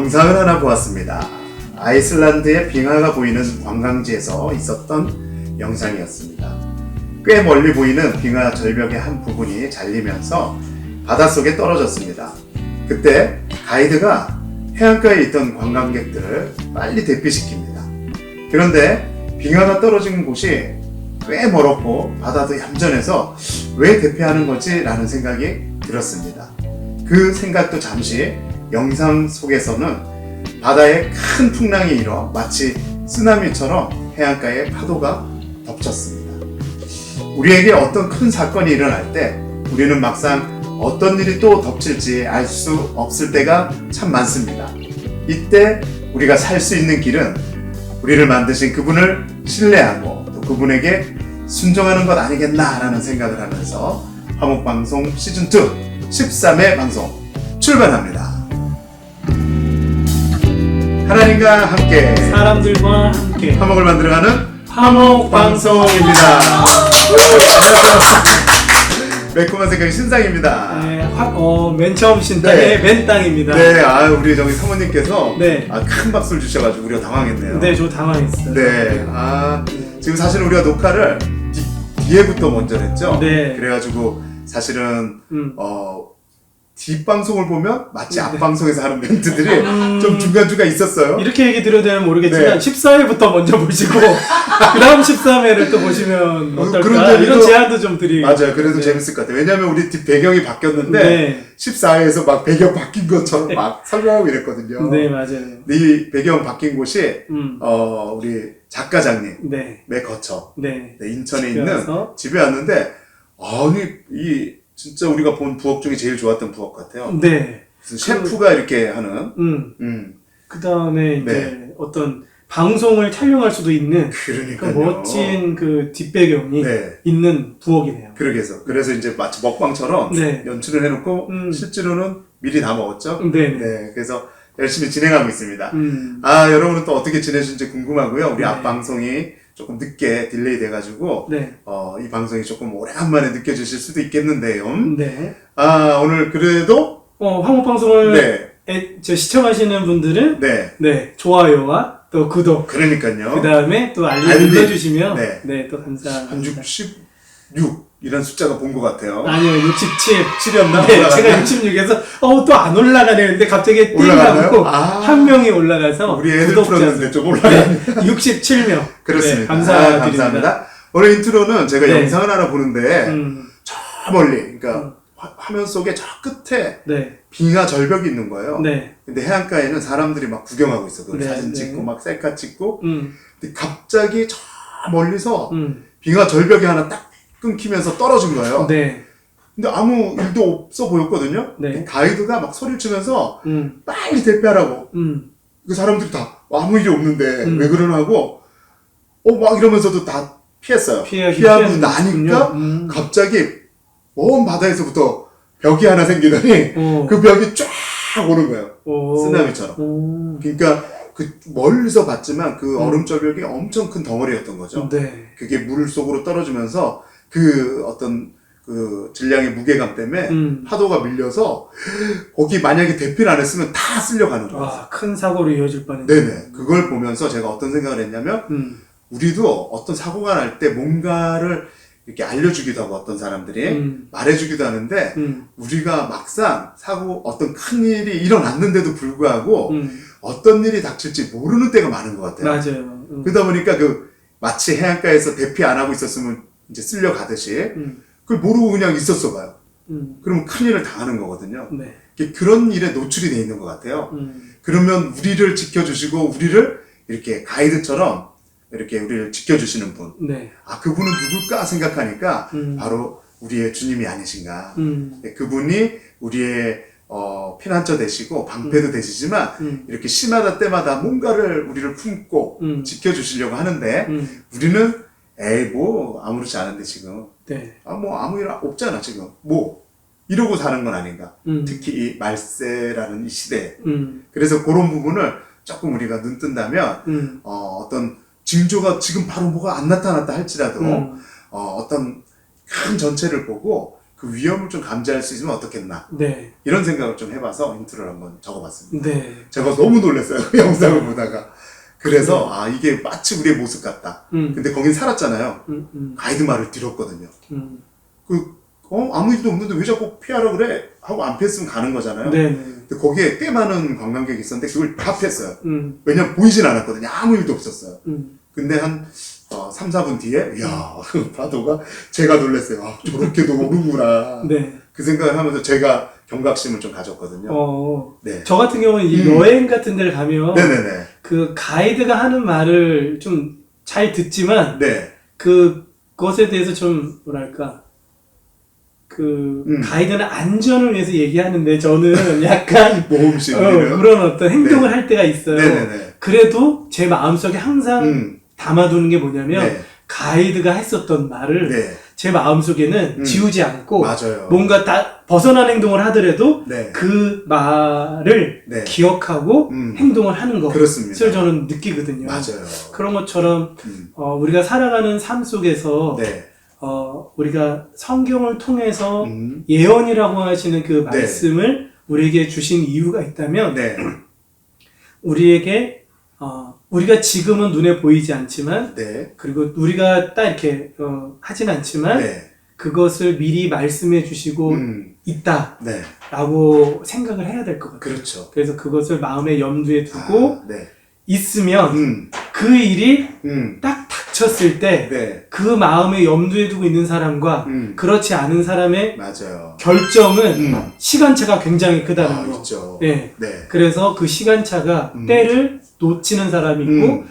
영상을 하나 보았습니다. 아이슬란드의 빙하가 보이는 관광지에서 있었던 영상이었습니다. 꽤 멀리 보이는 빙하 절벽의 한 부분이 잘리면서 바닷속에 떨어졌습니다. 그때 가이드가 해안가에 있던 관광객들을 빨리 대피시킵니다. 그런데 빙하가 떨어진 곳이 꽤 멀었고 바다도 얌전해서 왜 대피하는 거지? 라는 생각이 들었습니다. 그 생각도 잠시 영상 속에서는 바다에 큰 풍랑이 일어 마치 쓰나미처럼 해안가에 파도가 덮쳤습니다. 우리에게 어떤 큰 사건이 일어날 때 우리는 막상 어떤 일이 또 덮칠지 알 수 없을 때가 참 많습니다. 이때 우리가 살 수 있는 길은 우리를 만드신 그분을 신뢰하고 또 그분에게 순종하는 것 아니겠나라는 생각을 하면서 화목방송 시즌2 13회 방송 출발합니다. 하나님과 함께 사람들과 함께 화목을 만들어가는 화목방송입니다. 안녕하세요. 매콤한 생각이 신상입니다. 네, 맨 처음 신땅의 맨 땅입니다. 네, 우리 저기 사모님께서 네. 큰 박수를 주셔가지고 우리가 당황했네요. 네, 저 당황했어요. 네, 지금 사실 우리가 녹화를 뒤에부터 먼저 했죠. 네. 그래가지고 사실은 뒷방송을 보면 마치 앞방송에서 하는 멘트들이 좀 중간중간 있었어요. 이렇게 얘기 드려도 되면 모르겠지만 네. 14회부터 먼저 보시고 그 다음 13회를 또 보시면 어떨까? 그런 이런 제안도 좀 드리고. 맞아요. 그래도 네. 재밌을 것 같아요. 왜냐면 우리 뒷 배경이 바뀌었는데 네. 14회에서 막 배경 바뀐 것처럼 막 설명하고 이랬거든요. 네, 맞아요. 근데 이 배경 바뀐 곳이 우리 작가장님 네. 거처 네. 인천에 집에 있는 와서. 집에 왔는데 이 진짜 우리가 본 부엌 중에 제일 좋았던 부엌 같아요. 네. 셰프가 이렇게 하는 그 다음에 이제 네. 어떤 방송을 촬영할 수도 있는 그 그러니까요. 멋진 그 뒷배경이 네. 있는 부엌이네요. 그래서 이제 마치 먹방처럼 네. 연출을 해놓고 실제로는 미리 다 먹었죠. 네. 네, 그래서 열심히 진행하고 있습니다. 음. 여러분은 또 어떻게 지내시는지 궁금하고요. 우리 네. 앞 방송이 조금 늦게 딜레이 돼가지고 네. 이 방송이 조금 오래간만에 느껴지실 수도 있겠는데요. 네. 오늘 그래도 화목방송을 네, 저 시청하시는 분들은 네, 네, 좋아요와 또 구독, 그러니까요. 그 다음에 또 알림 알림. 눌러주시면 네. 네, 또 감사합니다. 한 66 이런 숫자가 본 것 같아요. 아니요, 67. 7이었나? 네, 제가 66에서 또 안 올라가네. 근데 갑자기 띵 올라가나요? 하고 한 명이 올라가서 우리 애들 구독자 풀었는데 좀 올라가네. 67명. 그렇습니다. 네, 감사드립니다. 감사합니다. 오늘 인트로는 제가 네. 영상을 하나 보는데 저 멀리, 그러니까 화면 속에 저 끝에 네. 빙하 절벽이 있는 거예요. 네. 근데 해안가에는 사람들이 막 구경하고 있어. 그걸 네, 사진 네. 찍고 막 셀카 찍고. 음. 근데 갑자기 저 멀리서 음. 빙하 절벽이 하나 딱 끊기면서 떨어진 거예요. 네. 근데 아무 일도 없어 보였거든요. 네. 가이드가 막 소리를 치면서 음. 빨리 대피하라고. 음. 그 사람들이 다 아무 일이 없는데 음. 왜 그러나고 막 이러면서도 다 피했어요. 피하고 피하는군요. 나니까 갑자기 먼 바다에서부터 벽이 하나 생기더니 그 벽이 쫙 오는 거예요. 쓰나미처럼. 그러니까 그 멀리서 봤지만 그 얼음 절벽이 엄청 큰 덩어리였던 거죠. 네. 그게 물 속으로 떨어지면서 그 어떤 그 질량의 무게감 때문에 파도가 밀려서 거기 만약에 대피를 안 했으면 다 쓸려가는 거예요. 와, 큰 사고로 이어질 뻔했네요. 네네. 그걸 보면서 제가 어떤 생각을 했냐면 우리도 어떤 사고가 날 때 뭔가를 이렇게 알려주기도 하고 어떤 사람들이 말해주기도 하는데 우리가 막상 어떤 큰 일이 일어났는데도 불구하고 어떤 일이 닥칠지 모르는 때가 많은 것 같아요. 맞아요. 그러다 보니까 마치 해안가에서 대피 안 하고 있었으면 이제 쓸려가듯이 그걸 모르고 그냥 있었어 봐요. 그러면 큰일을 당하는 거거든요. 네. 그런 일에 노출이 돼 있는 것 같아요. 그러면 우리를 지켜주시고 우리를 이렇게 가이드처럼 이렇게 우리를 지켜주시는 분. 네. 그분은 누굴까 생각하니까 바로 우리의 주님이 아니신가. 그분이 우리의 피난처 되시고 방패도 되시지만 이렇게 심하다 때마다 뭔가를 우리를 품고 지켜주시려고 하는데 우리는 아무렇지 않은데 지금 네. 아무 일 없잖아 지금 이러고 사는 건 아닌가. 특히 이 말세라는 이 시대에. 그래서 그런 부분을 조금 우리가 눈 뜬다면 어떤 징조가 지금 바로 뭐가 안 나타났다 할지라도 어떤 큰 전체를 보고 그 위험을 좀 감지할 수 있으면 어떻겠나. 네. 이런 생각을 좀 해봐서 인트로를 한번 적어봤습니다. 네. 제가 너무 놀랐어요. 그 영상을 보다가. 그래서 아 이게 마치 우리의 모습 같다. 근데 거긴 살았잖아요. 가이드 말을 들었거든요. 아무 일도 없는데 왜 자꾸 피하라 그래? 하고 안 피했으면 가는 거잖아요. 네. 근데 거기에 꽤 많은 관광객이 있었는데 그걸 다 피했어요. 왜냐면 보이진 않았거든요. 아무 일도 없었어요. 근데 한 3, 4분 뒤에 이야 그 파도가 제가 놀랐어요. 아, 저렇게도 오는구나. 네. 그 생각을 하면서 제가 경각심을 좀 가졌거든요. 네. 저 같은 경우는 이 여행 같은 데를 가면 네네네. 그 가이드가 하는 말을 좀 잘 듣지만 네. 그것에 대해서 좀 뭐랄까 가이드는 안전을 위해서 얘기하는데 저는 약간 모험심 이런 그런 어떤 행동을 할 때가 있어요. 네네네. 그래도 제 마음속에 항상 담아두는 게 뭐냐면 네. 가이드가 했었던 말을 네. 제 마음속에는 지우지 않고 맞아요. 뭔가 벗어난 행동을 하더라도 네. 그 말을 네. 기억하고 행동을 하는 그렇습니다. 것을 저는 느끼거든요. 맞아요. 그런 것처럼 우리가 살아가는 삶 속에서 네. 우리가 성경을 통해서 예언이라고 하시는 그 말씀을 우리에게 주신 이유가 있다면 네. 우리에게 우리가 지금은 눈에 보이지 않지만 네. 그리고 우리가 딱 이렇게 하진 않지만 네. 그것을 미리 말씀해 주시고 있다라고 네. 생각을 해야 될 것 같아요. 그렇죠. 그래서 그것을 마음에 염두에 두고 네. 있으면 그 일이 딱 닥쳤을 때 네. 그 마음에 염두에 두고 있는 사람과 그렇지 않은 사람의 맞아요. 결정은 시간차가 굉장히 크다는 거. 있죠. 네. 네. 그래서 그 시간차가 때를 놓치는 사람이 있고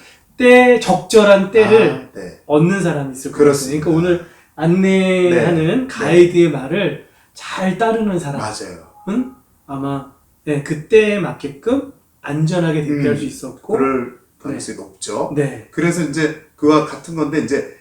적절한 때를 네. 얻는 사람이 있을 거예요. 그렇습니다. 그러니까 오늘 안내하는 가이드의 말을 잘 따르는 사람은 맞아요. 아마 그때에 맞게끔 안전하게 대피할 수 있었고 그럴 가능성이 높죠. 네. 그래서 이제 그와 같은 건데 이제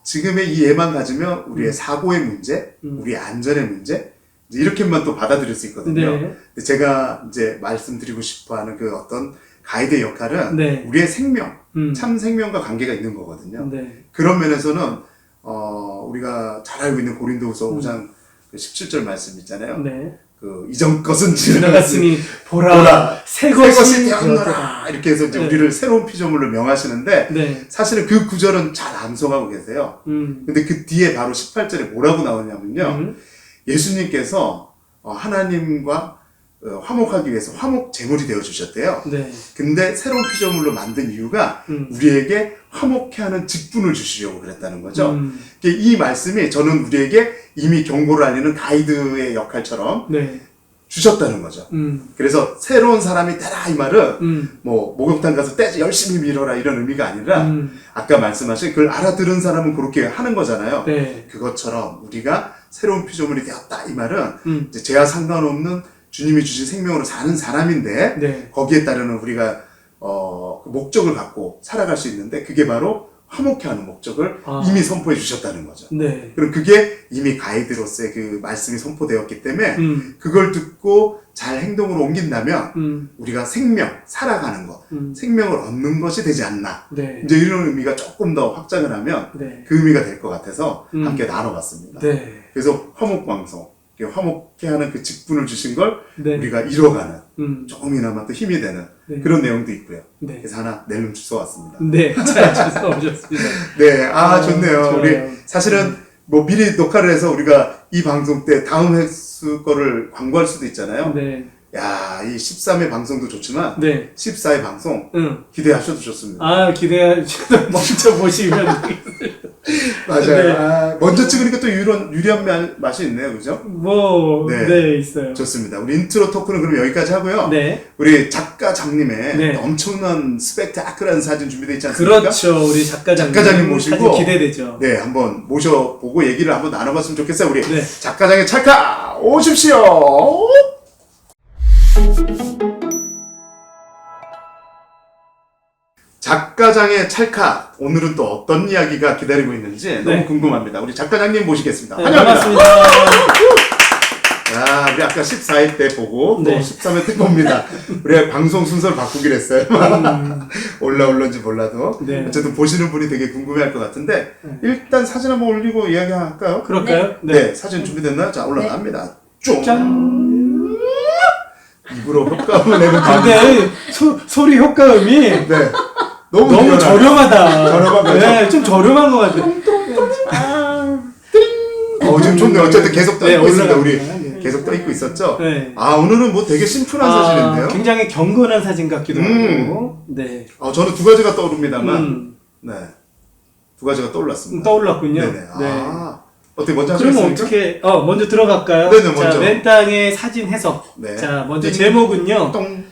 지금의 이 예만 가지면 우리의 사고의 문제, 우리의 안전의 문제 이제 이렇게만 또 받아들일 수 있거든요. 네. 근데 제가 이제 말씀드리고 싶어하는 그 어떤 가이드의 역할은 네. 우리의 생명, 참 생명과 관계가 있는 거거든요. 네. 그런 면에서는 우리가 잘 알고 있는 고린도후서 5장 17절 말씀 있잖아요. 네. 그 이전 것은 지나갔으니 보라, 보라 새 새 것이 것이 되었더라. 되었노라 이렇게 해서 이제 네. 우리를 새로운 피조물로 명하시는데 네. 사실은 그 구절은 잘 암송하고 계세요. 근데 그 뒤에 바로 18절에 뭐라고 나오냐면요. 예수님께서 하나님과 화목하기 위해서 화목 제물이 되어 주셨대요. 네. 근데 새로운 피조물로 만든 이유가 우리에게 화목케 하는 직분을 주시려고 그랬다는 거죠. 이 말씀이 저는 우리에게 이미 경고를 알리는 가이드의 역할처럼 네. 주셨다는 거죠. 그래서 새로운 사람이 되라 이 말은 뭐 목욕탕 가서 떼 열심히 밀어라 이런 의미가 아니라 아까 말씀하신 그걸 알아들은 사람은 그렇게 하는 거잖아요. 네. 그것처럼 우리가 새로운 피조물이 되었다 이 말은 이제 죄와 상관없는 주님이 주신 생명으로 사는 사람인데 네. 거기에 따르는 우리가 그 목적을 갖고 살아갈 수 있는데 그게 바로 화목케 하는 목적을 이미 선포해 주셨다는 거죠. 네. 그럼 그게 이미 가이드로서의 그 말씀이 선포되었기 때문에 그걸 듣고 잘 행동으로 옮긴다면 우리가 생명, 살아가는 것, 생명을 얻는 것이 되지 않나. 네. 이제 이런 의미가 조금 더 확장을 하면 네. 그 의미가 될 것 같아서 함께 나눠봤습니다. 네. 그래서 화목방송, 화목케 하는 그 직분을 주신 걸 네. 우리가 이뤄가는 조금이나마 또 힘이 되는 네. 그런 내용도 있고요. 네. 그래서 하나 낼름 주워왔습니다. 네. 잘 주워오셨습니다. 네, 좋네요. 좋아요. 우리 사실은 뭐 미리 녹화를 해서 우리가 이 방송 때 다음 횟수 거를 광고할 수도 있잖아요. 네. 야, 이 13회 방송도 좋지만 네. 14회 방송 기대하셔도 좋습니다. 기대하셔도 먼저 보시면 맞아요. 네. 먼저 찍으니까 또 유리한 맛이 있네요. 그죠? 네, 있어요. 좋습니다. 우리 인트로 토크는 그럼 여기까지 하고요. 네. 우리 작가장님의 네. 엄청난 스펙타클한 사진 준비되어 있지 않습니까? 그렇죠. 우리 작가장님 모시고 사진 기대되죠. 네, 한번 모셔보고 얘기를 한번 나눠봤으면 좋겠어요. 우리 네. 작가장의 찰카 오십시오. 작가장의 찰카 오늘은 또 어떤 이야기가 기다리고 있는지 너무 궁금합니다. 우리 작가장님 모시겠습니다. 네, 환영합니다. 반갑습니다. 우리 아까 14회 때 보고 또 네. 13회 때 봅니다. 우리가 방송 순서를 바꾸기로 했어요. 올라올런지 몰라도. 네. 어쨌든 보시는 분이 되게 궁금해할 것 같은데 네. 일단 사진 한번 올리고 이야기할까요? 그럴까요? 네. 사진 준비됐나요? 자, 올라갑니다. 쫑! 짠. 입으로 효과음을 내는 근데 소리 효과음이 네. 너무 너무 저렴하다. 저렴한 거죠? 네, 좀 저렴한 것 같아요. 지금 좋네요. 어쨌든 계속 떠 네, 있고 있습니다. 우리 올라갑니다. 네. 계속 떠 있고 있었죠? 네. 오늘은 뭐 되게 심플한 사진인데요? 굉장히 경건한 사진 같기도 하고, 네. 저는 두 가지가 떠오릅니다만, 음, 두 가지가 떠올랐습니다. 떠올랐군요. 네네. 네. 어떻게 먼저 그러면 하시겠습니까? 어떻게, 먼저 들어갈까요? 네네, 자, 먼저. 맨땅의 사진 해석. 네. 자, 먼저 띵. 제목은요, 똥.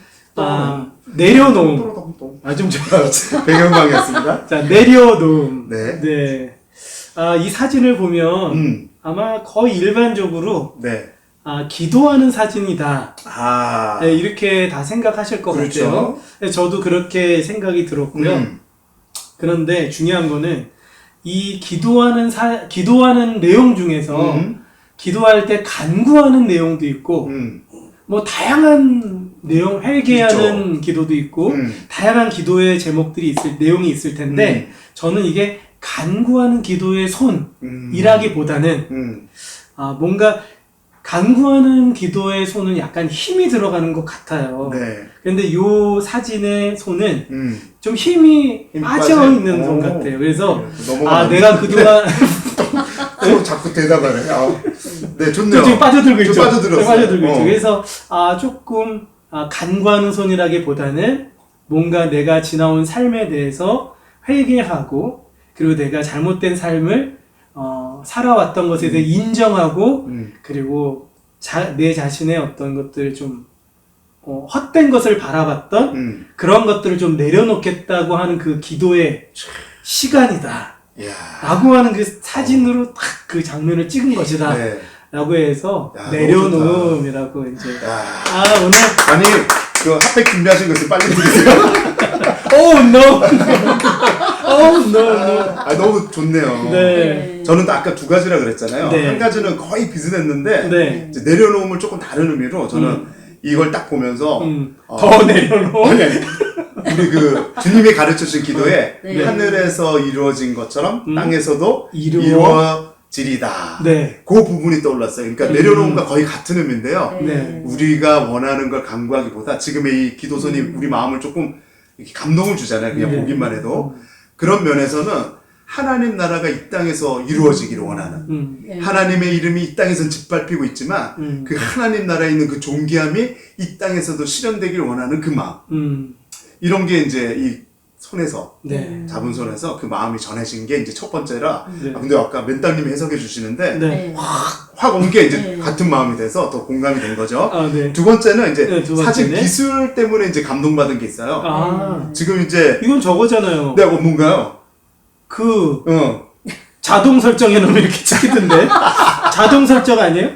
내려놓음. 똥. 좀 배경광이었습니다. 자, 내려놓음. 네. 네. 이 사진을 보면, 아마 거의 일반적으로, 네. 기도하는 사진이다. 아. 네, 이렇게 다 생각하실 것 그렇죠. 같아요. 네, 저도 그렇게 생각이 들었고요. 그런데 중요한 거는 이 기도하는 내용 중에서 기도할 때 간구하는 내용도 있고 뭐 다양한 내용 회개하는 기도도 있고 다양한 기도의 제목들이 내용이 있을 텐데 저는 이게 간구하는 기도의 손이라기보다는 뭔가 간구하는 기도의 손은 약간 힘이 들어가는 것 같아요. 네. 근데 요 사진의 손은 좀 힘이 빠져있는 손 같아요. 그래서, 내가 그동안. 서로 자꾸 대답하네. 네, 좋네요. 지금 빠져들고 있죠. 빠져들었어요. 빠져들고 있죠. 그래서, 조금, 간구하는 손이라기보다는 뭔가 내가 지나온 삶에 대해서 회개하고, 그리고 내가 잘못된 삶을, 살아왔던 것에 대해 인정하고, 그리고 내 자신의 어떤 것들을 좀, 헛된 것을 바라봤던 그런 것들을 좀 내려놓겠다고 하는 그 기도의 시간이다. 이야. 라고 하는 그 사진으로 딱 그 장면을 찍은 것이다. 네. 라고 해서 야, 내려놓음이라고 이제. 오늘. 아니, 그 핫팩 준비하신 것을 빨리 드리세요. no! no. 너무 좋네요. 네. 저는 또 아까 두 가지라 그랬잖아요. 네. 한 가지는 거의 비슷했는데, 네. 이제 내려놓음을 조금 다른 의미로 저는 이걸 딱 보면서, 더 내려놓음? 아니, 우리 그 주님이 가르쳐 주신 기도에 네. 하늘에서 이루어진 것처럼 땅에서도 이루어지리다. 네. 그 부분이 떠올랐어요. 그러니까 내려놓음과 거의 같은 의미인데요. 네. 우리가 원하는 걸 간구하기보다 지금의 이 기도선이 우리 마음을 조금 이렇게 감동을 주잖아요. 그냥 네. 보기만 해도. 그런 면에서는 하나님 나라가 이 땅에서 이루어지기를 원하는 하나님의 이름이 이 땅에선 짓밟히고 있지만 그 하나님 나라에 있는 그 존귀함이 이 땅에서도 실현되기를 원하는 그 마음. 이런 게 이제 이 손에서 네. 잡은 손에서 그 마음이 전해진 게 이제 첫 번째라. 네. 근데 아까 맨땅님이 해석해 주시는데 네. 확 온 게 이제 같은 마음이 돼서 더 공감이 된 거죠. 네. 두 번째는 이제 네, 두 번째는? 사진 기술 때문에 이제 감동받은 게 있어요. 지금 이제 이건 저거잖아요. 네, 뭔가요? 자동 설정해 놓으면 이렇게 찍히던데? 자동 설정 아니에요?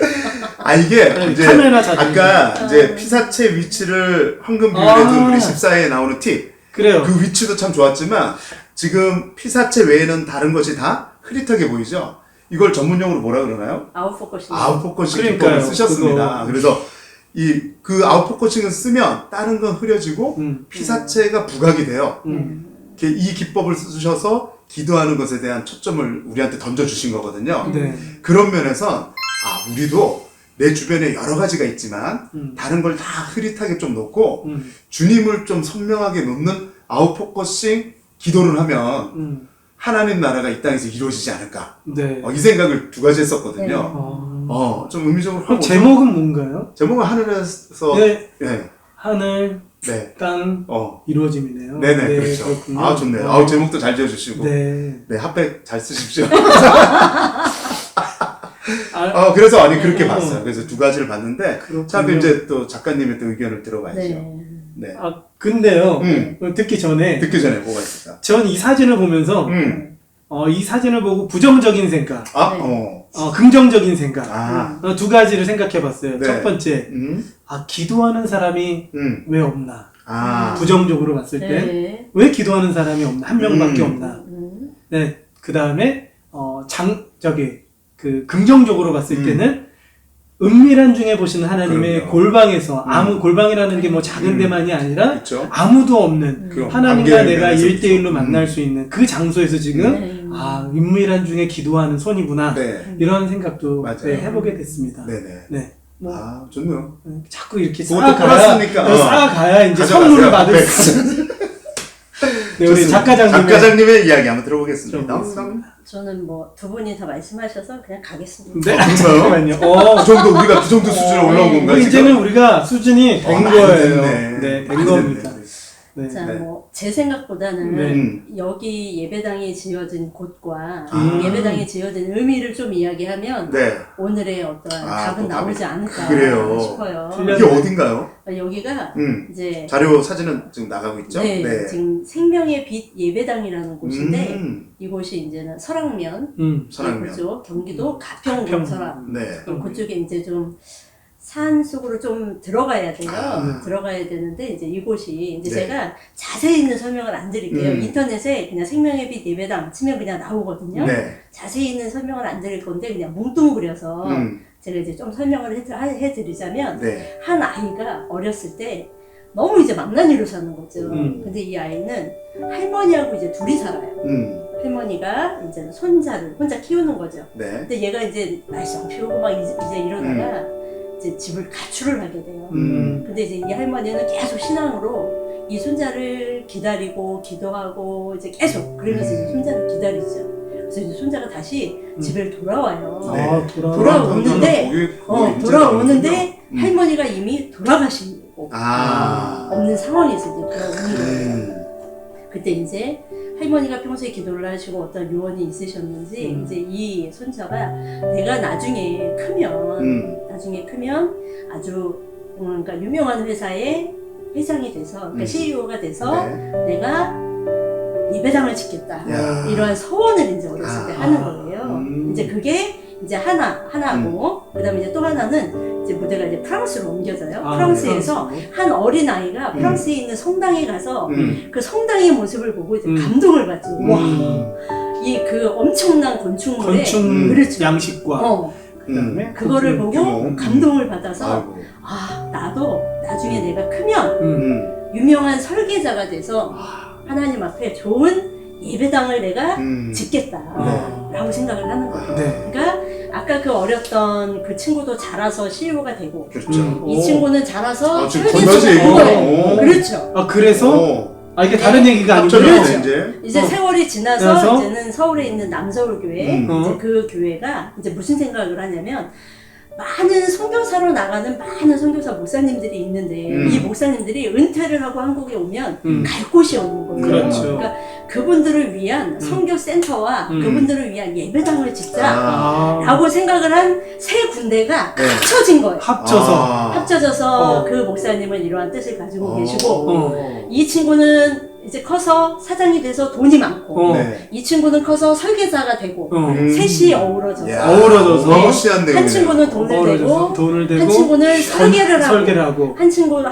이게 네, 이제 카메라 자동. 아까 이제 피사체 위치를 황금 비율에도 우리 14회에 나오는 팁. 그래요. 그 위치도 참 좋았지만 지금 피사체 외에는 다른 것이 다 흐릿하게 보이죠? 이걸 전문용어로 뭐라 그러나요? 아웃포커싱. 아웃포커싱 그러니까요. 기법을 쓰셨습니다. 그거. 그래서 그 아웃포커싱을 쓰면 다른 건 흐려지고 피사체가 부각이 돼요. 이 기법을 쓰셔서 기도하는 것에 대한 초점을 우리한테 던져주신 거거든요. 네. 그런 면에선 우리도 내 주변에 여러 가지가 있지만 다른 걸 다 흐릿하게 좀 놓고 주님을 좀 선명하게 놓는 아웃포커싱 기도를 하면 하나님 나라가 이 땅에서 이루어지지 않을까. 네. 이 생각을 두 가지 했었거든요. 좀 의미적으로 그럼 하고 제목은 뭔가요? 제목은 하늘에서 네. 네. 하늘, 네. 땅, 네네, 이루어지미네요. 네, 그렇죠. 그렇군요. 좋네요. 제목도 잘 지어주시고. 네. 네, 핫팩 잘 쓰십시오. 그래서 그렇게 봤어요. 그래서 두 가지를 봤는데, 그렇군요. 자, 이제 또 작가님의 또 의견을 들어봐야죠. 네. 네. 근데요, 듣기 전에, 듣기 전에 뭐가 있을까? 전 이 사진을 보면서, 이 사진을 보고 부정적인 생각, 긍정적인 생각, 두 가지를 생각해 봤어요. 네. 첫 번째, 기도하는 사람이 왜 없나? 부정적으로 봤을 때, 네. 왜 기도하는 사람이 없나? 한 명밖에 없나? 네. 그 다음에, 긍정적으로 봤을 때는, 은밀한 중에 보시는 하나님의 그럼요. 골방에서 아무 골방이라는 게 뭐 작은 데만이 아니라 그렇죠. 아무도 없는 그럼 하나님과 관계의 내가 면에서 1대1로 그렇죠. 만날 수 있는 그 장소에서 지금 네. 아 은밀한 중에 기도하는 손이구나 네. 이런 생각도 맞아요. 네, 해보게 됐습니다. 네네. 네. 뭐 아, 좋네요. 자꾸 이렇게 그것도 쌓아가야 플러스니까. 쌓아가야 이제 가져가세요. 선물을 받을 네. 수 있는. 네, 우리 좋습니다. 작가장님의 작가장님의 이야기 한번 들어보겠습니다. 좀 저는 뭐 두 분이 다 말씀하셔서 그냥 가겠습니다. 네, 그런가요? 잠깐만요. 그 정도 우리가 그 정도 수준에 올라온 건가요? 뭐 지금? 이제는 우리가 수준이 된 많이 거예요. 됐네. 네, 된 많이 겁니다. 됐네. 네. 자, 네. 뭐 제 생각보다는 네. 여기 예배당이 지어진 곳과 아. 예배당이 지어진 의미를 좀 이야기하면 네. 오늘의 어떤 아, 답은 또 답이- 나오지 않을까 그래요. 싶어요. 틀렸- 이게 어딘가요? 여기가 이제 이제 자료 사진은 지금 나가고 있죠? 네, 지금 생명의 빛 예배당이라는 곳인데 음, 이곳이 이제는 설악면 선악면. 그쪽 경기도 가평 가평. 설악 네. 그쪽에 이제 좀 산 속으로 좀 들어가야 돼요. 아. 들어가야 되는데 이제 이곳이 이제 네. 제가 자세히 있는 설명을 안 드릴게요. 인터넷에 그냥 생명의 빛 예배당 치면 그냥 나오거든요. 네. 자세히 있는 설명을 안 드릴 건데 그냥 뭉뚱그려서 음, 제가 이제 좀 설명을 해드리자면 네. 한 아이가 어렸을 때 너무 이제 망나니로 사는 거죠. 음. 근데 이 아이는 할머니하고 이제 둘이 살아요. 할머니가 이제 손자를 혼자 키우는 거죠. 네. 근데 얘가 이제 말썽 피우고 막 이제 이러다가 이제 집을 가출을 하게 돼요. 근데 이제 이 할머니는 계속 신앙으로 이 손자를 기다리고 기도하고 이제 계속 그러면서 이제 손자를 기다리죠. 그래서 이제 손자가 다시 집에 돌아와요. 네. 아, 돌아오는데 돌아오는데 할머니가 이미 돌아가시고 아. 없는 상황에서 이제 돌아오는 거예요. 음. 그때 이제 할머니가 평소에 기도를 하시고 어떤 유언이 있으셨는지 이제 이 손자가 내가 나중에 크면 아주 그러니까 유명한 회사의 회장이 돼서 그러니까 CEO가 돼서 네. 내가 예배당을 짓겠다 야. 이러한 소원을 이제 어렸을 때 아. 하는 거예요. 이제 그게 이제 하나고 그다음에 이제 또 하나는 이제 무대가 이제 프랑스로 옮겨져요. 아, 프랑스에서 프랑스로. 한 어린 아이가 프랑스에 있는 성당에 가서 음. 그 성당의 모습을 보고 이제 음. 감동을 받죠. 와, 음. 이 그 엄청난 건축물에 건축 그렇죠. 양식과 그다음에 그거를 보고 규모. 감동을 받아서 아이고. 아 나도 나중에 내가 크면 음. 유명한 설계자가 돼서 하나님 앞에 좋은 예배당을 내가 음. 짓겠다라고 생각을 하는 거예요. 네. 그러니까 아까 그 어렸던 그 친구도 자라서 CEO가 되고 그렇죠. 이 친구는 자라서 아, 지금 설계자가 건너서 된 거예요. 얘기해요. 그렇죠. 아 그래서 오. 이게 다른 얘기가 아니고 합쳐졌네, 그렇죠. 이제. 이제 세월이 지나서 그래서? 이제는 서울에 있는 남서울교회 음. 이제 그 교회가 이제 무슨 생각을 하냐면 많은 선교사로 나가는 많은 선교사 목사님들이 있는데 이 목사님들이 은퇴를 하고 한국에 오면 갈 곳이 없는 거예요. 그렇죠. 그러니까 그분들을 위한 선교 센터와 그분들을 위한 예배당을 짓자라고 생각을 한 세 군데가 네. 합쳐진 거예요. 합쳐서 합쳐져서 그 목사님은 이러한 뜻을 가지고 계시고 어. 이 친구는 이제 커서 사장이 돼서 돈이 많고 네. 이 친구는 커서 설계자가 되고 음. 셋이 어우러져서 야, 어우러져서. 너무 시한 내용이네요. 한 친구는 돈을 어우러져서 내고 돈을 대고 한 친구는 설계를 하고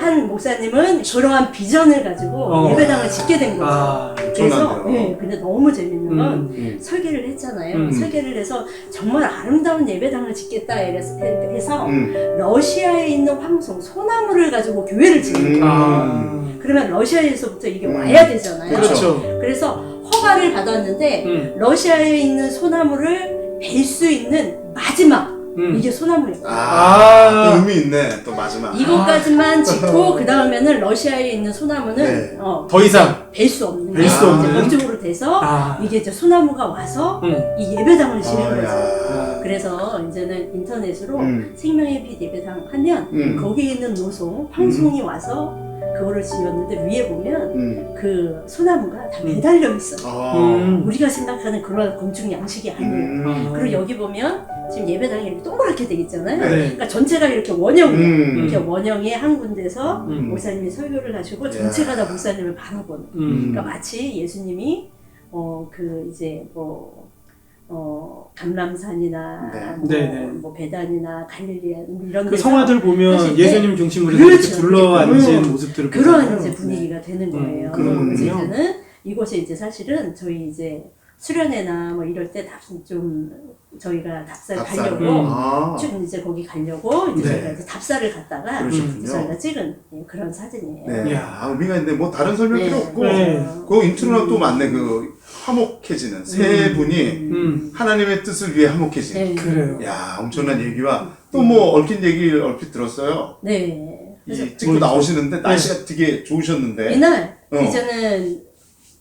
한 목사님은 그러한 비전을 가지고 예배당을 짓게 된 거죠. 아, 그래서 엄청난데요. 근데 너무 재밌는 건 음. 설계를 했잖아요. 음. 설계를 해서 정말 아름다운 예배당을 짓겠다 해서 음. 러시아에 있는 황송 소나무를 가지고 교회를 짓는 거예요. 아, 그러면 러시아에서부터 이게 와야 되잖아요. 그렇죠. 그래서 허가를 받았는데 러시아에 있는 소나무를 벨 수 있는 마지막 이게 소나무예요. 아, 또 의미 있네. 또 마지막. 이것까지만 짓고 그 다음에는 러시아에 있는 소나무는 네. 더 이상 벨 수 없는 벨수 거예요. 없는? 이제 법적으로 돼서 아. 이게 이제 소나무가 와서 이 예배당을 지는 거죠. 야. 그래서 이제는 인터넷으로 음. 생명의 빛 예배당 하면 거기에 있는 노송, 황송이 와서 그거를 지었는데 위에 보면 그 소나무가 다 매달려 있어요. 우리가 생각하는 그런 건축 양식이 아니에요. 그리고 여기 보면 지금 예배당이 이렇게 동그랗게 돼 있잖아요. 네. 그러니까 전체가 이렇게 원형이에요. 음. 이렇게 원형의 한 군데서 목사님이 설교를 하시고 전체가 다 목사님을 바라보는. 그러니까 마치 예수님이 그 이제 감람산이나 네. 네네. 뭐 베단이나 갈릴리아 이런 그 데서 성화들 보면 하실 때 예수님 중심으로 그렇죠. 이렇게 둘러앉은 음. 모습들을 그런 보잖아요. 이제 분위기가 되는 거예요. 그렇군요. 그래서 이제는 이곳에 이제 사실은 저희 이제 수련회나 뭐 이럴 때 좀 저희가 답사를 답사를. 가려고 아. 쭉 이제 거기 가려고 이제 네. 저희가 이제 답사를 갔다가 그러셨군요. 저희가 찍은 그런 사진이에요. 네. 이야. 아, 의미가 있는데 뭐 다른 설명 필요 없고 네. 그 인트로는 또 맞네. 그 화목해지는 세 분이 하나님의 뜻을 위해 화목해지는. 네. 그래요. 야, 엄청난 얘기와 또 뭐 얽힌 얘기를 얼핏 들었어요. 네. 그래서 이 찍고 나오시는데 날씨가 되게 좋으셨는데. 이날 어. 이제는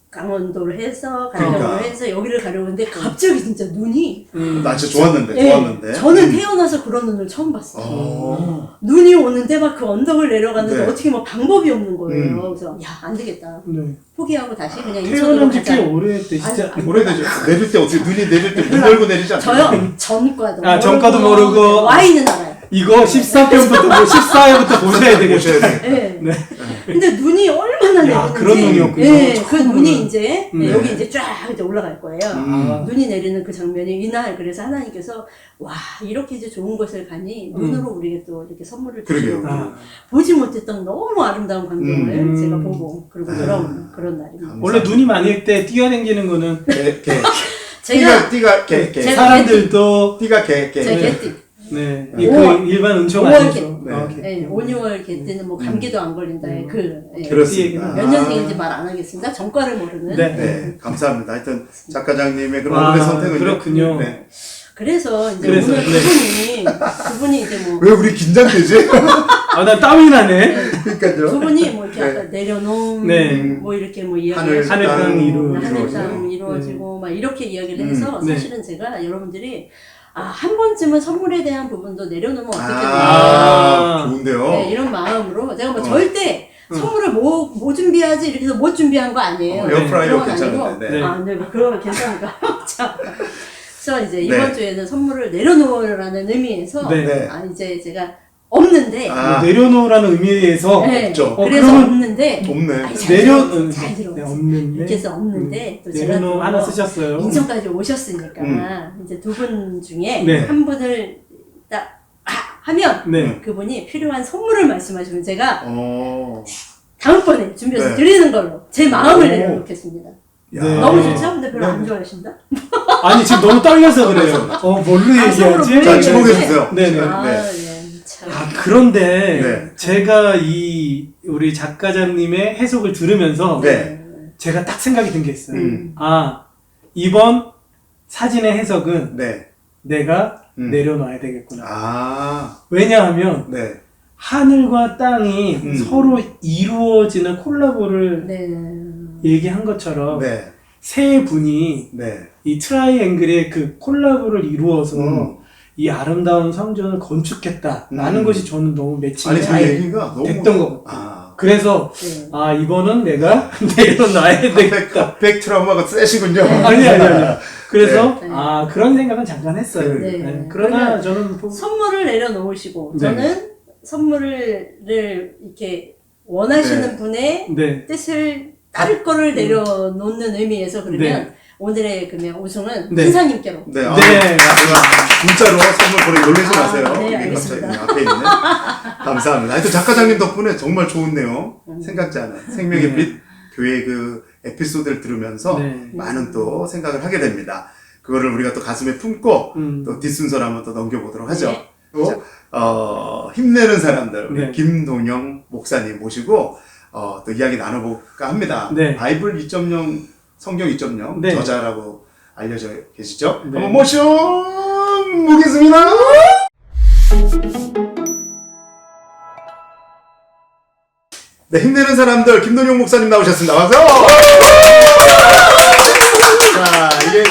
강원도를 해서 그러니까. 가려고 해서 여기를 가려고 했는데 갑자기 진짜 눈이 날씨 좋았는데 네, 좋았는데. 저는 태어나서 그런 눈을 처음 봤어요. 눈이 오는데 막 그 언덕을 내려가는데 네. 어떻게 뭐 방법이 없는 거예요. 그래서 야 안 되겠다. 네. 포기하고 다시 그냥 인천으로 태어난 지 꽤 가자. 오래되시지 아니, 오래되죠. 내릴 때 어떻게 눈이 내릴 때 눈 열고 내리지 않나요? 저요 전과도 아, 전과도 모르고. 와인은 알아요. 이거 14편부터 14회부터 보셔야 되겠어요. 보셔야 돼. 네. 네. 근데 눈이 얼마나 야, 내리는지 그런 눈이었군요. 네, 그 처음으로는. 눈이 이제 네. 여기 이제 쫙 이제 올라갈 거예요. 아. 눈이 내리는 그 장면이 이날 그래서 하나님께서 와 이렇게 이제 좋은 곳을 가니 눈으로 우리에게 또 이렇게 선물을 그러게요. 주시고 아. 보지 못했던 너무 아름다운 광경을 제가 음. 보고 그리고 그런 날입니다. 원래 눈이 많을 때 뛰어다니는 거는 개. 제가 띠가 개. 제가 사람들도 띠가 개. 제 개띠 네, 네. 그 일반 은총 오월 아니죠. 개. 아, 네, 5, 6월 개띠는 뭐 감기도 안 걸린다의 그렇습니다. 몇 년생인지 말 안 하겠습니다. 전과를 모르는. 네. 네, 감사합니다. 하여튼 작가장님의 그런 아, 오늘의 선택은 그렇군요. 네. 그래서 이제 그래서, 오늘 네. 그분이 이제 뭐 왜 우리 긴장되지? 아, 난 땀이 나네. 그러니까요. 두 분이 뭐 이렇게 네. 아까 내려놓은 네. 뭐 이렇게 뭐 하늘 이야기하시고 하늘 땅 이루어지고. 하늘 땅 이루어지고 막 이렇게 이야기를 해서 네. 사실은 제가 여러분들이 한 번쯤은 선물에 대한 부분도 내려놓으면 어떻겠냐 아. 좋은데요. 네, 이런 마음으로 제가 뭐 절대 선물을 뭐 준비하지 이렇게 해서 못 준비한 거 아니에요. 에어프라이어 그런 건 괜찮은데. 아니고. 네. 아, 네, 뭐 그러면 괜찮을까? 자, 그래서 이제 네. 이번 주에는 선물을 내려놓으라는 의미에서 네. 네. 이제 제가 없는데 아. 내려놓으라는 의미에서 네, 없죠. 그래서 그러면 없는데 없네. 아니, 잘 내려 잘 들어. 네, 없는데 이렇게 해서 없는데 또 제가 내려놓 또 하나 쓰셨어요. 인천까지 오셨으니까 이제 두 분 중에 네. 한 분을 딱 하면 네. 그분이 필요한 선물을 말씀하시면 제가 다음번에 준비해서 네. 드리는 걸로 제 마음을 오. 내려놓겠습니다. 네. 너무 좋죠? 근데 별로 안 네. 좋아하신다? 아니 지금 너무 떨려서 그래요. 뭘로 속으로 얘기하지? 자, 네. 주목해주세요. 네네. 아, 네. 네. 참. 아, 그런데 네. 제가 이 우리 작가자님의 해석을 들으면서 네. 제가 딱 생각이 든 게 있어요. 음. 아, 이번 사진의 해석은 네. 내가 음. 내려놔야 되겠구나. 아, 왜냐하면 네. 하늘과 땅이 서로 이루어지는 콜라보를 네. 얘기한 것처럼 네. 세 분이 네. 이 트라이앵글의 그 콜라보를 이루어서 음. 이 아름다운 성전을 건축했다라는 것이 저는 너무 매칭이 아니, 그 잘 얘기가 너무. 됐던 것 같아요. 아. 그래서 네. 아 이번은 내가 내려놔야 되겠다. 백 트라우마가 세시군요. 아니. 그래서 네. 아 그런 생각은 잠깐 했어요. 네. 네. 그러나 저는 선물을 내려놓으시고 네. 저는 선물을 이렇게 원하시는 네. 분의 네. 뜻을 따를 거를 내려놓는 의미에서 그러면 네. 오늘의 그러면 우승은 네. 근사님께로. 네. 네. 제가 진짜로 선물 보내 놀리지 마세요. 네, 이게 알겠습니다. 갑자기 앞에 있는. 감사합니다. 하여튼 작가장님 덕분에 정말 좋은 내용, 생각지 않은 생명의 네. 빛 교회 그 에피소드를 들으면서 네. 많은 또 생각을 하게 됩니다. 그거를 우리가 또 가슴에 품고 또 뒷순서를 한번 또 넘겨보도록 하죠. 네. 또, 힘내는 사람들, 우리 네. 김동영 목사님 모시고 또 이야기 나눠볼까 합니다. 네. 바이블 2.0, 성경 2.0 네. 저자라고 알려져 계시죠? 네. 한번 모셔보겠습니다. 네, 힘내는 사람들 김동영 목사님 나오셨습니다. 박수! 자, 이게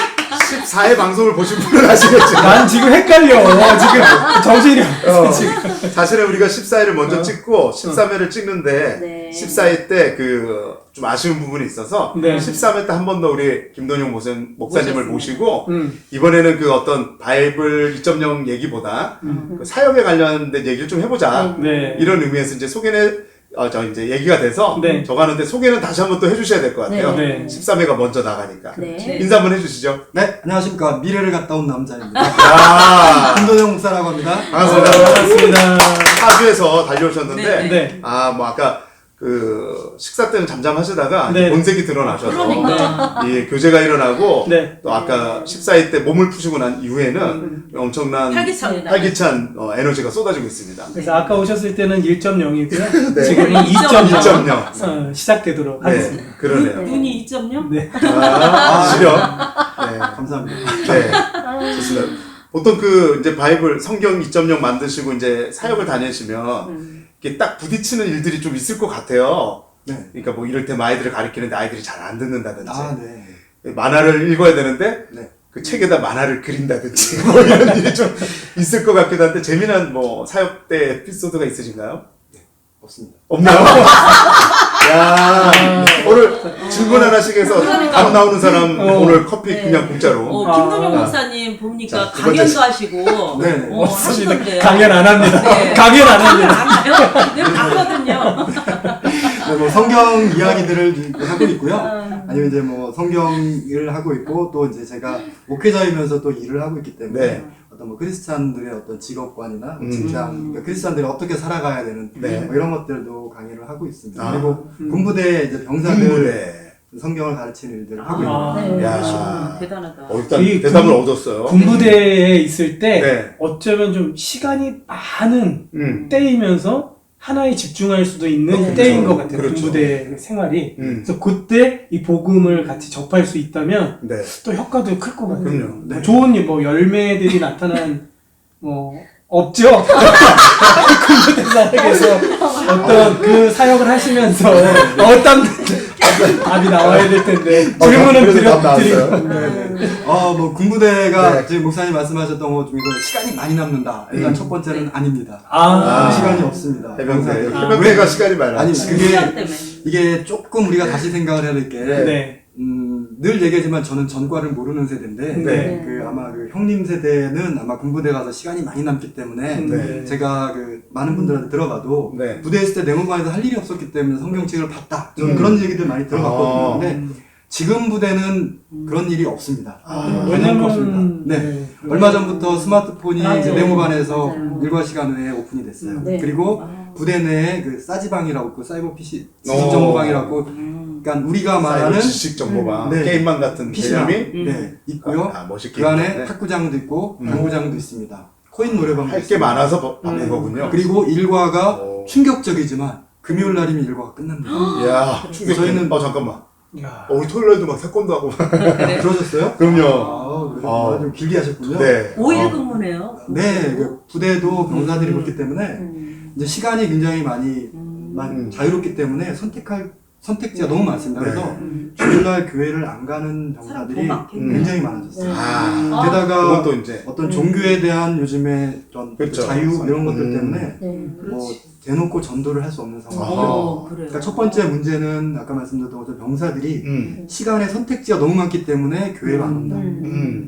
14회 방송을 보신 분은 아시겠지만 난 지금 헷갈려. 지금 정신이 없어. 지금. 사실은 우리가 14회를 먼저 찍고 13회를 찍는데 네. 14회 때 그 좀 아쉬운 부분이 있어서 네. 13회 때 한 번 더 우리 김동영 목사님을 모시고 음. 이번에는 그 어떤 바이블 2.0 얘기보다 그 사역에 관련된 얘기를 좀 해보자. 네. 이런 의미에서 이제 소개는 이제 얘기가 돼서 네. 저가는데 소개는 다시 한번 또 해주셔야 될 것 같아요. 네. 13회가 먼저 나가니까. 네. 인사 한번 해주시죠. 네, 안녕하십니까. 미래를 갔다 온 남자입니다. 아, 김도영 목사라고 합니다. 반갑습니다. 반갑습니다. 파주에서 달려오셨는데, 네. 뭐 아까 그 식사 때는 잠잠하시다가 네. 본색이 드러나셔서 그러니까. 예, 교제가 일어나고 네. 또 아까 14회 때 몸을 푸시고 난 이후에는 엄청난 활기차게 활기찬 에너지가 쏟아지고 있습니다. 그래서 아까 오셨을 때는 1.0이고요. 네. 지금은 2.0. 2.0 시작되도록 하겠습니다. 네, 그러네요. 눈이 2.0? 네. 시력. 네. 감사합니다. 네. 좋습니다. 보통 그 이제 바이블 성경 2.0 만드시고 이제 사역을 다니시면 이게 딱 부딪히는 일들이 좀 있을 것 같아요. 네. 그러니까 뭐 이럴 때 아이들을 가르치는데 아이들이 잘 안 듣는다든지 아, 네. 만화를 읽어야 되는데 네. 그 책에다 만화를 그린다든지 뭐 이런 일이 좀 있을 것 같기도 한데 재미난 뭐 사역 때 에피소드가 있으신가요? 없습니다. 없나요? 야 오늘 질문 하나씩 해서 그러니까. 답 나오는 사람 오늘 커피 네. 그냥 공짜로. 김동영 아. 목사님 보니까 자, 두 번째 강연도 하시고 네. 하시던데요. 강연 안 합니다. 네. 강연 안 합니다. 안 해요? 늘 봤거든요. 네, 뭐 성경 이야기들을 하고 있고요. 음. 아니면 이제 뭐 성경을 하고 있고 또 이제 제가 목회자이면서 또 일을 하고 있기 때문에 네. 어떤 뭐 크리스찬들의 어떤 직업관이나 직장, 그러니까 크리스찬들이 어떻게 살아가야 되는 네. 뭐 이런 것들도 강의를 하고 있습니다. 아. 그리고 군부대 이제 병사들 군부대. 성경을 가르치는 일들을 하고 있는 아, 거예요. 네. 야. 그러시구나. 대단하다. 일단 이 대답을 얻었어요. 군부대에 있을 때 네. 어쩌면 좀 시간이 많은 음. 때이면서 하나에 집중할 수도 있는 그렇죠. 때인 것 같아요. 그렇죠. 군부대 생활이. 음. 그래서 그때 이 복음을 같이 접할 수 있다면 네. 또 효과도 클 것 같아요. 그럼요. 뭐 네. 좋은 뭐 열매들이 나타난 뭐 없죠. 군부대 사역에서 어떤 그 사역을 하시면서 어떤 답이 나와야 될 텐데 질문은 그래도 답 나왔어요. 드리고. 네. 뭐 군부대가 네. 지금 목사님 말씀하셨던 것 중에서 시간이 많이 남는다. 일단 첫 번째는 아닙니다. 아. 시간이 없습니다. 해병대. 병사들이. 해병대가 시간이 많아. 아니 시간 그게 때문에. 이게 조금 우리가 다시 생각을 해야 될 게 네. 늘 얘기하지만 저는 전과를 모르는 세대인데 네. 그 아마 그 형님 세대는 아마 군부대 가서 시간이 많이 남기 때문에 네. 제가 그 많은 분들한테 들어봐도 네. 부대에 있을 때 내무반에서 할 일이 없었기 때문에 성경책을 봤다. 저는 음. 그런 얘기들 많이 들어봤거든요. 아. 근데 지금 부대는 그런 일이 없습니다. 아. 왜냐면 없습니다. 왜냐면 네. 얼마 전부터 스마트폰이 맞아요. 이제 내무반에서 맞아요. 일과 시간 외에 오픈이 됐어요. 네. 그리고 아. 부대 내에 그 사지방이라고 그 사이버 PC 오. 지식정보방이라고 그러니까 우리가 말하는 지식 정보방 네. 게임방 같은 PC방 개념이 네, 있고요. 멋있게 그 안에 있는데. 탁구장도 있고 당구장도 있습니다. 코인 노래방도 할 게 있습니다. 많아서 바쁜 거군요. 그리고 일과가 오. 충격적이지만 금요일 날이면 일과가 끝납니다. 이야, 충격. 저희는- 잠깐만. 야. 우리 토요일에도 막 태권도 하고. 들어줬어요? 그럼요. 아, 좀 길게 하셨군요. 네. 5일 근무네요. 네, 그 부대도 병사들이 그렇기 때문에 이제 시간이 굉장히 많이 자유롭기 때문에 선택지가 너무 많습니다. 네. 그래서 주일날 교회를 안 가는 병사들이 사람 더 많겠네요. 굉장히 많아졌어요. 아, 게다가 그것도 이제. 어떤 종교에 대한 요즘에 어떤 그렇죠. 자유 이런 것들 때문에 네, 뭐 그렇지. 대놓고 전도를 할 수 없는 상황. 아하. 그래요. 그러니까 첫 번째 문제는 아까 말씀드렸던 것처럼 병사들이 음. 시간의 선택지가 너무 많기 때문에 교회를 안 온다.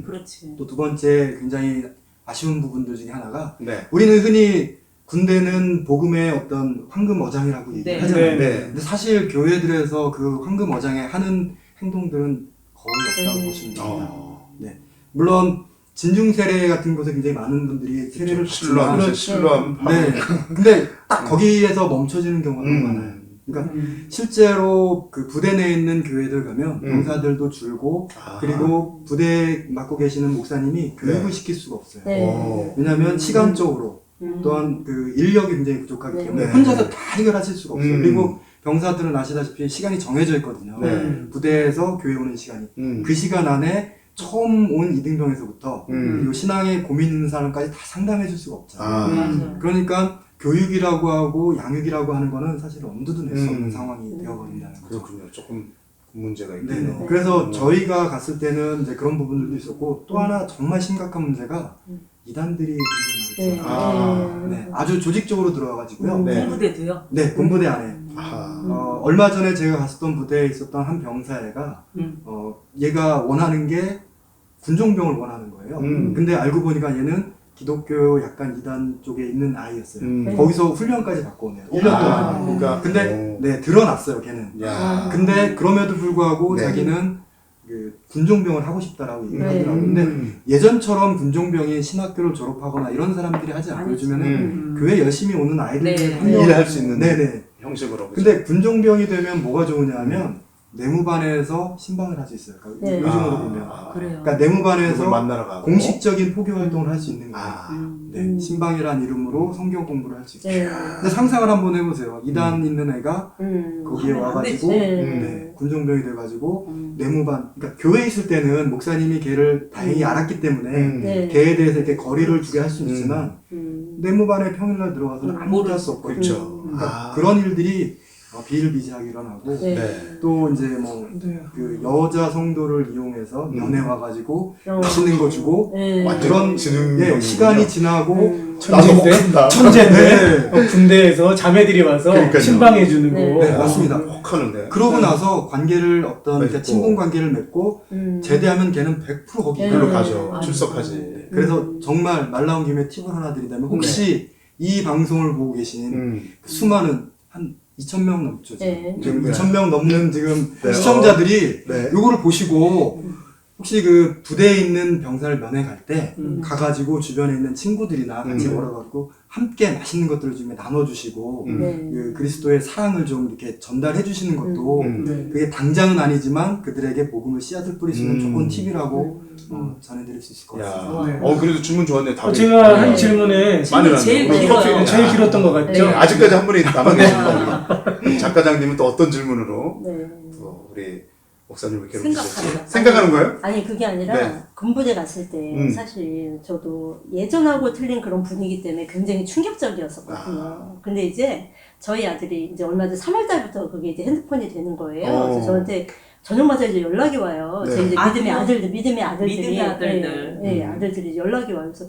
그렇지. 또 두 번째 굉장히 아쉬운 부분들 중에 하나가 네. 우리는 흔히 군대는 복음의 어떤 황금 어장이라고 얘기하잖아요. 네. 네. 근데 사실 교회들에서 그 황금 어장에 하는 행동들은 거의 없다고 보시면 됩니다. 네. 물론 진중 세례 같은 곳에 굉장히 많은 분들이 세례를 실로암, 받지만 실로암. 네. 근데 딱 거기에서 멈춰지는 경우가 너무 많아요. 그러니까 실제로 그 부대 내에 있는 교회들 가면 병사들도 줄고 아. 그리고 부대 맡고 계시는 목사님이 교육을 시킬 수가 없어요. 네. 오. 왜냐하면 시간적으로 또한 그 인력이 굉장히 부족하기 때문에 혼자서 다 해결하실 수가 없어요. 그리고 병사들은 아시다시피 시간이 정해져 있거든요. 네. 부대에서 교회 오는 시간이 그 시간 안에 처음 온 이등병에서부터 그리고 신앙에 고민 있는 사람까지 다 상담해 줄 수가 없잖아요. 아. 맞아요. 그러니까 교육이라고 하고 양육이라고 하는 거는 사실 엄두도 낼 수 없는 상황이 되어버린다는 거죠. 그렇군요. 조금 문제가 네. 있군요. 그래서 저희가 갔을 때는 이제 그런 부분들도 있었고 또 하나 정말 심각한 문제가 이단들이 굉장히 많이 들어와요. 아. 네, 아주 조직적으로 들어와가지고요. 네. 군부대도요. 네, 군부대 안에. 아하. 얼마 전에 제가 갔었던 부대에 있었던 한 병사애가 얘가 원하는 게 군종병을 원하는 거예요. 근데 알고 보니까 얘는 기독교 약간 이단 쪽에 있는 아이였어요. 거기서 훈련까지 받고 오네요. 1년 동안. 그러니까. 근데 네, 드러났어요, 걔는. 야. 근데 그럼에도 불구하고 네. 자기는 그 군종병을 하고 싶다라고 얘기하더라고요. 네. 근데 예전처럼 군종병이 신학교를 졸업하거나 이런 사람들이 하지 않고 아니죠. 요즘에는 교회 열심히 오는 아이들 중에 네. 한 명. 일할 수 있는 네네. 형식으로. 그죠? 근데 군종병이 되면 뭐가 좋으냐면 내무반에서 신방을 할 수 있어요. 그러니까 네. 요즘으로 보면. 그래요. 그러니까 누굴 내무반에서 만나러 가고. 공식적인 포교 활동을 할 수 있는 거예요. 네, 음. 신방이란 이름으로 성경 공부를 할 수 있어요. 네. 근데 상상을 한번 해보세요. 이단 있는 애가 거기에 하면 안 와가지고 되지. 네, 군종병이 돼가지고 내무반, 그러니까 교회에 있을 때는 목사님이 걔를 다행히 알았기 때문에 네. 걔에 대해서 이렇게 거리를 두게 할 수 있지만 음. 내무반에 평일날 들어가서는 아무것도 할 수 없고 그렇죠. 그러니까 그런 일들이 비일비재하게 일어나고 네. 네. 또 이제 뭐 그 여자 성도를 이용해서 면회 와가지고 맛있는 거 주고 네. 완전 그런 지능적인 시간이 지나고 나도 먹는다. 천재인데 군대에서 자매들이 와서 그러니까요. 신방해 주는 거. 네. 네, 맞습니다. 혹하는데. 그러고 나서 관계를 어떤 맺고. 이렇게 친분 관계를 맺고 제대하면 걔는 100% 거기 네. 글로 가요. 가죠. 아, 출석하지. 그래서 정말 말 나온 김에 팁을 하나 드리자면 혹시 이 방송을 보고 계신 수많은 한 2,000명 넘죠. 지금. 네. 지금 네. 2,000명 넘는 지금 네. 시청자들이 네. 요거를 보시고 혹시 그 부대에 있는 병사를 면회 갈 때 가가지고 주변에 있는 친구들이나 같이 모여가지고 함께 맛있는 것들을 좀 나눠주시고 네. 그 그리스도의 사랑을 좀 이렇게 전달해 주시는 것도 네. 그게 당장은 아니지만 그들에게 복음을 씨앗을 뿌릴 수 있는 좋은 팁이라고 전해드릴 수 있을 것 야. 같습니다. 네. 그래도 질문 좋았네. 답이. 제가 한 네. 질문에 많이 제일 나왔네. 길어요. 제일 길었던 것 같죠? 네. 아직까지 한 분이 남아 계십니다. 우리 작가장님은 또 어떤 질문으로 네. 또 우리 목사님을 생각하는 괴롭히실지 거. 생각하는 거예요? 아니 그게 아니라 네. 군부대 갔을 때 사실 저도 예전하고 틀린 그런 분위기 때문에 굉장히 충격적이었었거든요. 근데 이제 저희 아들이 이제 얼마 전 3월 달부터 그게 이제 핸드폰이 되는 거예요. 그래서 저한테 저녁마다 이제 연락이 와요. 네. 제 이제 믿음의 아들요? 아들들이 믿음의 아들들. 네, 아들들이 연락이 와요. 그래서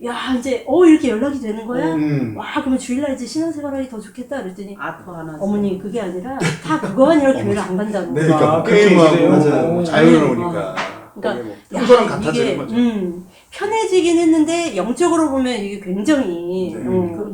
야 이제 이렇게 연락이 되는 거야? 와 그러면 주일날 이제 신앙생활하기 더 좋겠다 그랬더니 아더 하나. 어머니 그게 아니라 다 그거 아니라 교회를 안 간다는 네, 거예요. 그러니까 그렇게 게임하고 얘기해요. 뭐 맞아요. 자유로우니까. 그러니까 거기에 뭐 평소랑 야, 같아지는 이게, 거죠. 편해지긴 했는데 영적으로 보면 이게 굉장히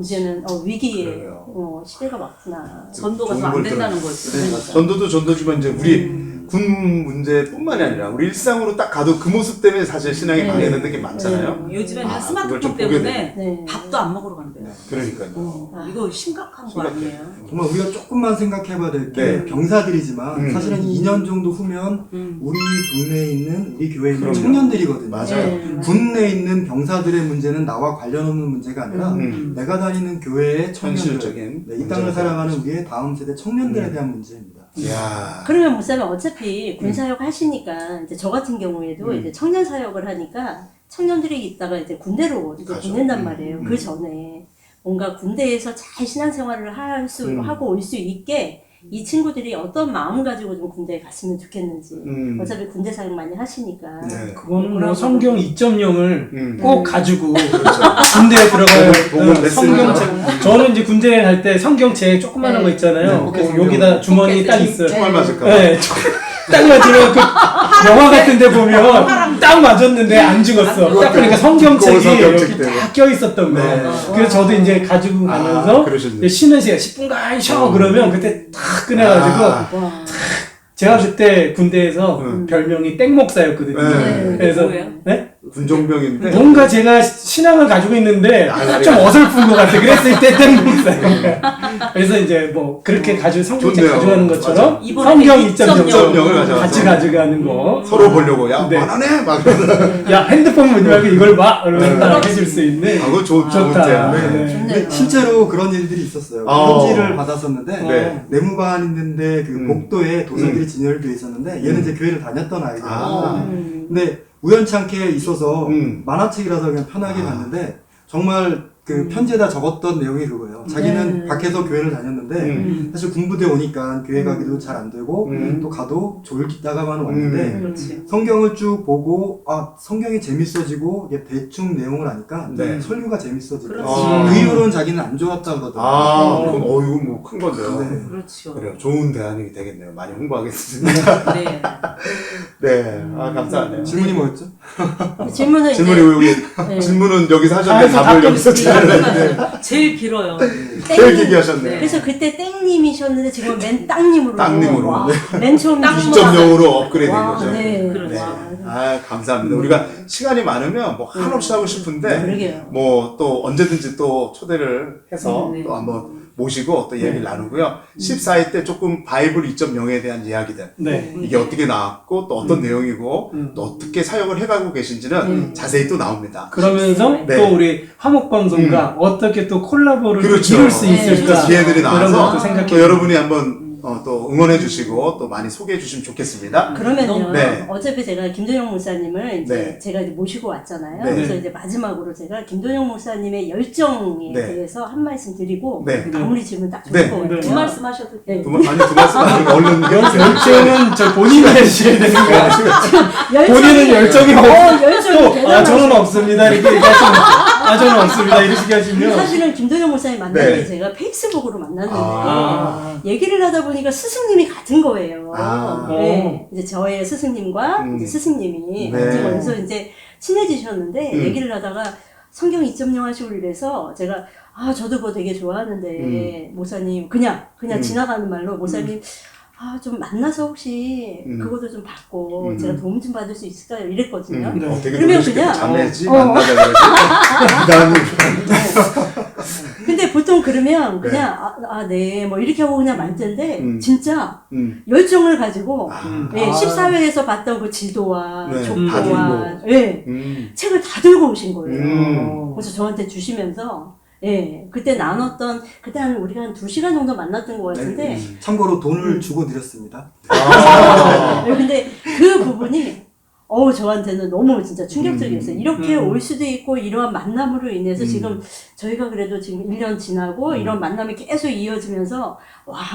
이제는 위기의 그래요. 시대가 맞구나. 전도가 더 안 공부를 된다는 거지. 네, 맞아요. 전도도 전도지만 이제 우리 군 문제뿐만이 아니라 우리 일상으로 딱 가도 그 모습 때문에 사실 신앙이 방해되는 게 많잖아요. 요즘에는 그걸 좀 스마트폰 보게 때문에 네. 밥도 안 먹으러 간대요. 그러니까요. 이거 심각한 거 아니에요? 정말 우리가 조금만 생각해봐야 될 게 네. 병사들이지만 사실은 2년 정도 후면 우리 동네에 있는 우리 교회에 있는 그럼요. 청년들이거든요. 맞아요. 군 내에 있는 병사들의 문제는 나와 관련 없는 문제가 아니라 내가 다니는 교회의 청년들, 현실적인 네, 이 땅을 문제가 살아가는 우리의 다음 세대 청년들에 대한 문제입니다. 이야. 그러면 목사님 어차피 군 사역 하시니까 이제 저 같은 경우에도 이제 청년 사역을 하니까 청년들이 있다가 이제 군대로 이제 가죠. 보낸단 말이에요. 그 전에 뭔가 군대에서 잘 신앙생활을 할 수 하고 올 수 있게 이 친구들이 어떤 마음 가지고 좀 군대에 갔으면 좋겠는지. 어차피 군대 사역 많이 하시니까. 네. 그거는 뭐 성경 2.0을 꼭 가지고 그렇죠. 군대에 들어가요. 복음 레슨을 성경책. 저는 이제 군대에 갈 때 성경책 조그만한 거 있잖아요. 네, 여기다 주머니 딱 있어요. 총알 맞을까 봐. 네, 딱 맞으면 그 영화 같은 데 보면 딱 맞았는데 안 죽었어. 딱 그러니까 성경책이 성경책 여기 때문에. 딱 껴있었던 거예요. 그래서 저도 이제 가지고 가면서 그러셨네. 쉬는 시간 10분간 쉬어 그러면 그때 탁 꺼내가지고 와. 제가 그때 군대에서 별명이 땡목사였거든요. 네. 그래서 뭐예요? 네? 군종병인데 뭔가 제가 신앙을 가지고 있는데 좀 어설픈 것 같아. 그랬을 때 땡목사예요. 그래서 이제 뭐 그렇게 성경책 좋네요. 가져가는 것처럼 맞아. 이번에 성경 2.0 2.0을 가져가서. 같이 가져가는 거. 서로 보려고 야 네. 만하네 막 이러면서 야 핸드폰 보지 말고 이걸 봐. 그러면 딱 해줄 수 있는. 그거 좋다. 좋다. 네. 네. 좋네요. 근데 실제로 그런 일들이 있었어요. 어. 편지를 받았었는데 네. 내무반 있는데 그 복도에 도서들이 진열되어 있었는데 얘는 이제 교회를 다녔던 아이들이었어요. 근데 우연찮게 있어서 만화책이라서 그냥 편하게 봤는데 정말 그 편지에다 적었던 내용이 그거예요. 자기는 밖에서 교회를 다녔는데 사실 군부대 오니까 교회 가기도 잘 안 되고 또 가도 졸기다가만 왔는데 그렇지. 성경을 쭉 보고 성경이 재밌어지고 이게 대충 내용을 아니까 네. 설교가 재밌어지고 그렇지. 그 이후로는 자기는 안 좋았다고 하더라고요. 그럼 이거 뭐 큰 건데요. 네. 그렇죠. 그래요. 좋은 대안이 되겠네요. 많이 홍보하겠습니다. 네. 네. 감사하네요. 질문이 뭐였죠? 질문은 이제 질문이 여기 네. 질문은 여기서 하셨는데 아, 답을 여기서 답변 드려야 제일 길어요. 제일 기기하셨네. 그래서 그때 땡님이셨는데 지금 맨 땅님으로. 땅님으로. 와, 맨 처음 2.0으로 업그레이드 된 와, 거죠. 네. 그렇죠. 감사합니다. 우리가 시간이 많으면 뭐 한없이 하고 싶은데 그러게요. 뭐 또 언제든지 또 초대를 해서 네. 또 한번 모시고 또 얘기를 나누고요. 14회 때 조금 바이블 2.0에 대한 이야기들. 네. 이게 어떻게 나왔고 또 어떤 내용이고 또 어떻게 사역을 해가고 계신지는 자세히 또 나옵니다. 그러면서 네. 또 우리 화목방송과 어떻게 또 콜라보를 그렇죠. 이룰 수 있을까 기회들이 이런 나와서 것도 생각해 또 여러분이 한번 또 응원해 주시고 또 많이 소개해 주시면 좋겠습니다. 그러면요. 네. 어차피 제가 김도영 목사님을 이제 네. 제가 이제 모시고 왔잖아요. 네. 그래서 이제 마지막으로 제가 김도영 목사님의 열정에 네. 대해서 한 말씀 드리고 네. 마무리 질문 딱 네. 드릴 것 같아요. 두 말씀 하셔도 네. 두 말씀 아니고 얼른 열정은 저 본인이 해주셔야 되는 거예요. 본인은 열정이 열정이 없고 대단하시죠. 저는 없습니다 이렇게 얘기하시면 저는 없습니다 이렇게 하시면 사실은 김도영 목사님 만난 네. 게 제가 페이스북으로 만났는데 아. 얘기를 하다 보니까 스승님이 같은 거예요. 아. 네. 이제 저의 스승님과 이제 스승님이 네. 같은 거여서 이제 친해지셨는데 음. 얘기를 하다가 성경 2.0 하시고 이래서 제가 저도 그거 되게 좋아하는데 목사님 그냥 지나가는 말로 목사님 좀 만나서 혹시 그것도 좀 받고 제가 도움 좀 받을 수 있을까요? 이랬거든요. 되게 그러면 놀라시겠다. 그냥 자매지 만나자 그러지. 근데 보통 그러면 그냥 네 뭐 이렇게 하고 그냥 말텐데 진짜 열정을 가지고 네, 14회에서 봤던 그 지도와 네, 다 족보와 들고. 네, 책을 다 들고 오신 거예요. 음. 그래서 저한테 주시면서 그때 나눴던 그때 우리가 한 2시간 정도 만났던 것 같은데 참고로 돈을 주고 드렸습니다. 근데 그 부분이 저한테는 너무 진짜 충격적이었어요. 이렇게 올 수도 있고, 이러한 만남으로 인해서 지금 저희가 그래도 지금 1년 지나고, 이런 만남이 계속 이어지면서,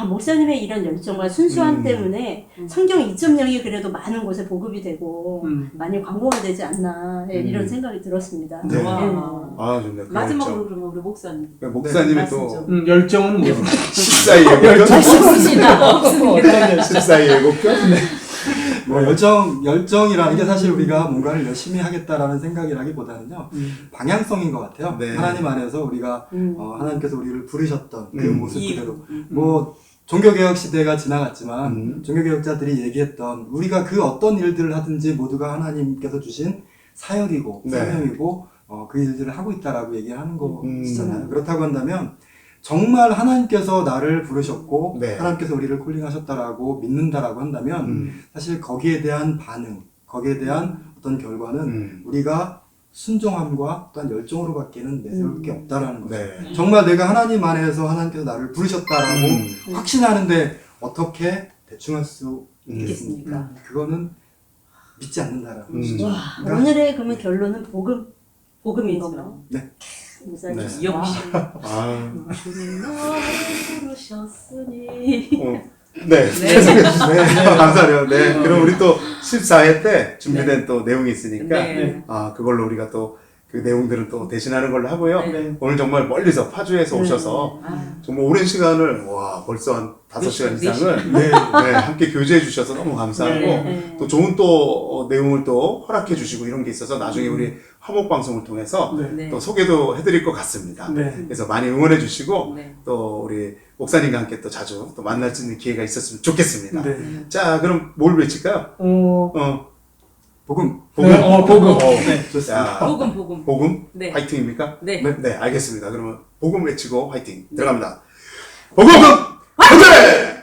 목사님의 이런 열정과 순수함 때문에 성경 2.0이 그래도 많은 곳에 보급이 되고, 많이 광고가 되지 않나, 이런 생각이 들었습니다. 네. 와. 좋네요. 마지막으로 그러면 우리 목사님. 목사님이 말씀 또 좀. 열정은 뭐 14의 예고편? 없습니다. 14의 예고편? 뭐 열정이라는 게 사실 우리가 뭔가를 열심히 하겠다라는 생각이라기보다는요 방향성인 것 같아요. 네. 하나님 안에서 우리가 하나님께서 우리를 부르셨던 그 모습 이- 그대로 뭐 종교개혁 시대가 지나갔지만 종교개혁자들이 얘기했던 우리가 그 어떤 일들을 하든지 모두가 하나님께서 주신 사역이고 네. 사명이고 그 일들을 하고 있다라고 얘기하는 거잖아요. 그렇다고 한다면 정말 하나님께서 나를 부르셨고 네. 하나님께서 우리를 콜링하셨다라고 믿는다라고 한다면 사실 거기에 대한 반응, 거기에 대한 어떤 결과는 우리가 순종함과 또한 열정으로밖에는 내세울 게 없다라는 거죠. 네. 정말 내가 하나님 안에서 하나님께서 나를 부르셨다라고 확신하는데 어떻게 대충 할 수 있겠습니까? 그거는 믿지 않는다라는 것이죠. 오늘의 그러면 결론은 복음인 거죠. 네. 목사님. 네. 역시. 주님 나를 부르셨으니. 네. 감사해요. 네. 그럼 우리 또 14회 때 준비된 또 내용이 있으니까, 네. 그걸로 우리가 또 그 내용들은 또 대신하는 걸로 하고요. 네. 오늘 정말 멀리서 파주에서 오셔서 아. 정말 오랜 시간을, 벌써 한 5시간 이상을 네. 함께 교제해 주셔서 너무 감사하고, 네. 또 좋은 또 내용을 또 허락해 주시고 이런 게 있어서 나중에 우리 화목방송을 통해서 네. 또 소개도 해드릴 것 같습니다. 네. 그래서 많이 응원해 주시고, 네. 또 우리 목사님과 함께 또 자주 또 만날 수 있는 기회가 있었으면 좋겠습니다. 네. 자, 그럼 뭘 외칠까요? 복음. 복음. 복음. 네. 좋습니다. 자, 복음. 복음? 네. 화이팅입니까? 네. 네, 알겠습니다. 그러면 복음 외치고 화이팅 들어갑니다. 복음! 화이팅!